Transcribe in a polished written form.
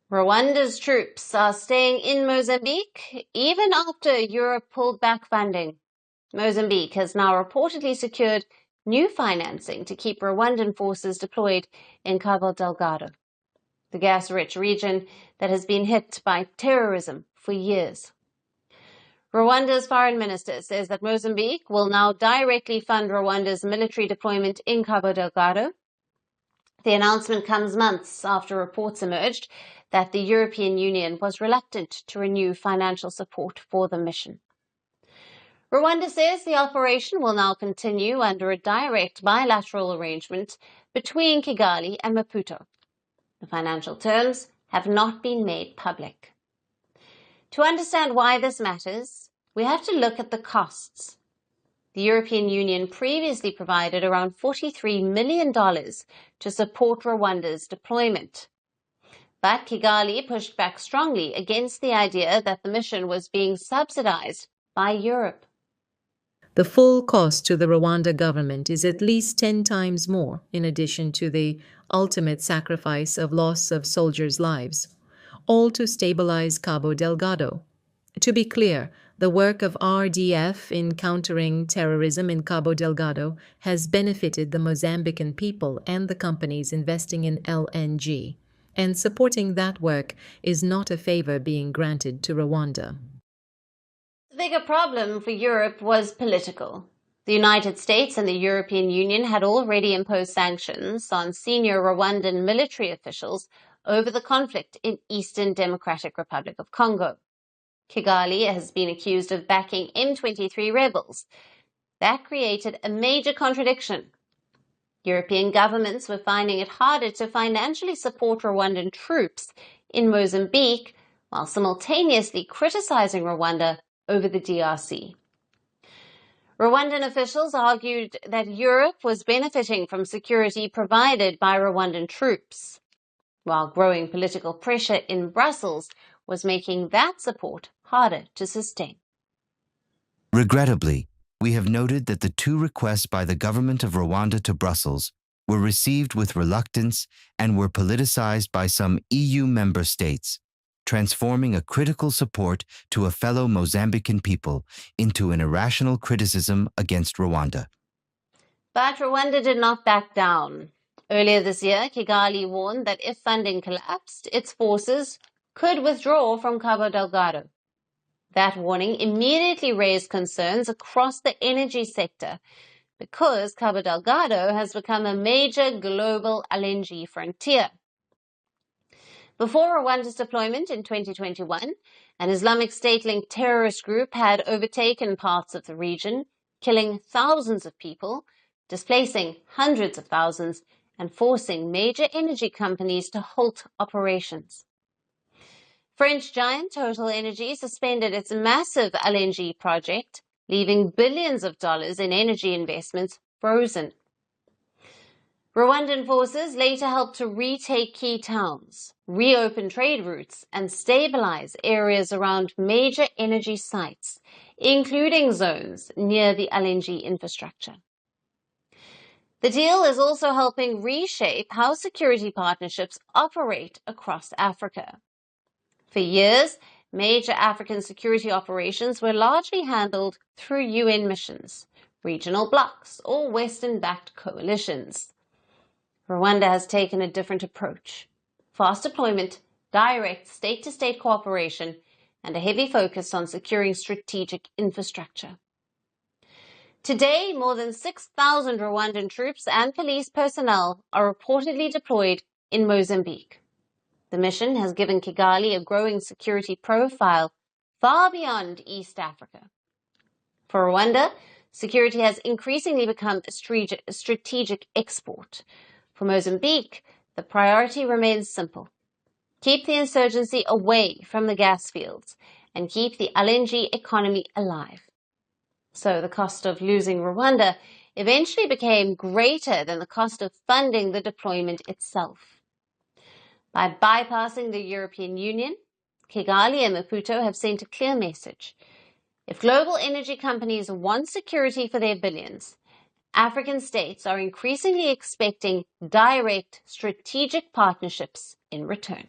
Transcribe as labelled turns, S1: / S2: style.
S1: Rwanda's troops are staying in Mozambique even after Europe pulled back funding. Mozambique has now reportedly secured new financing to keep Rwandan forces deployed in Cabo Delgado, the gas-rich region that has been hit by terrorism for years. Rwanda's foreign minister says that Mozambique will now directly fund Rwanda's military deployment in Cabo Delgado. The announcement comes months after reports emerged that the European Union was reluctant to renew financial support for the mission. Rwanda says the operation will now continue under a direct bilateral arrangement between Kigali and Maputo. The financial terms have not been made public. To understand why this matters, we have to look at the costs. The European Union previously provided around $43 million to support Rwanda's deployment. But Kigali pushed back strongly against the idea that the mission was being subsidized by Europe.
S2: The full cost to the Rwanda government is at least 10 times more, in addition to the ultimate sacrifice of loss of soldiers' lives, all to stabilize Cabo Delgado. To be clear, the work of RDF in countering terrorism in Cabo Delgado has benefited the Mozambican people and the companies investing in LNG, and supporting that work is not a favor being granted to Rwanda.
S1: The bigger problem for Europe was political. The United States and the European Union had already imposed sanctions on senior Rwandan military officials over the conflict in Eastern Democratic Republic of Congo. Kigali has been accused of backing M23 rebels. That created a major contradiction. European governments were finding it harder to financially support Rwandan troops in Mozambique while simultaneously criticizing Rwanda over the DRC. Rwandan officials argued that Europe was benefiting from security provided by Rwandan troops, while growing political pressure in Brussels was making that support harder to sustain.
S3: Regrettably, we have noted that the two requests by the government of Rwanda to Brussels were received with reluctance and were politicized by some EU member states, transforming a critical support to a fellow Mozambican people into an irrational criticism against Rwanda.
S1: But Rwanda did not back down. Earlier this year, Kigali warned that if funding collapsed, its forces could withdraw from Cabo Delgado. That warning immediately raised concerns across the energy sector because Cabo Delgado has become a major global LNG frontier. Before Rwanda's deployment in 2021, an Islamic State-linked terrorist group had overtaken parts of the region, killing thousands of people, displacing hundreds of thousands, and forcing major energy companies to halt operations. French giant Total Energy suspended its massive LNG project, leaving billions of dollars in energy investments frozen. Rwandan forces later helped to retake key towns, reopen trade routes, and stabilize areas around major energy sites, including zones near the LNG infrastructure. The deal is also helping reshape how security partnerships operate across Africa. For years, major African security operations were largely handled through UN missions, regional blocs, or Western-backed coalitions. Rwanda has taken a different approach: fast deployment, direct state-to-state cooperation, and a heavy focus on securing strategic infrastructure. Today, more than 6,000 Rwandan troops and police personnel are reportedly deployed in Mozambique. The mission has given Kigali a growing security profile far beyond East Africa. For Rwanda, security has increasingly become a strategic export. For Mozambique, the priority remains simple: keep the insurgency away from the gas fields and keep the LNG economy alive. So the cost of losing Rwanda eventually became greater than the cost of funding the deployment itself. By bypassing the European Union, Kigali and Maputo have sent a clear message. If global energy companies want security for their billions, African states are increasingly expecting direct strategic partnerships in return.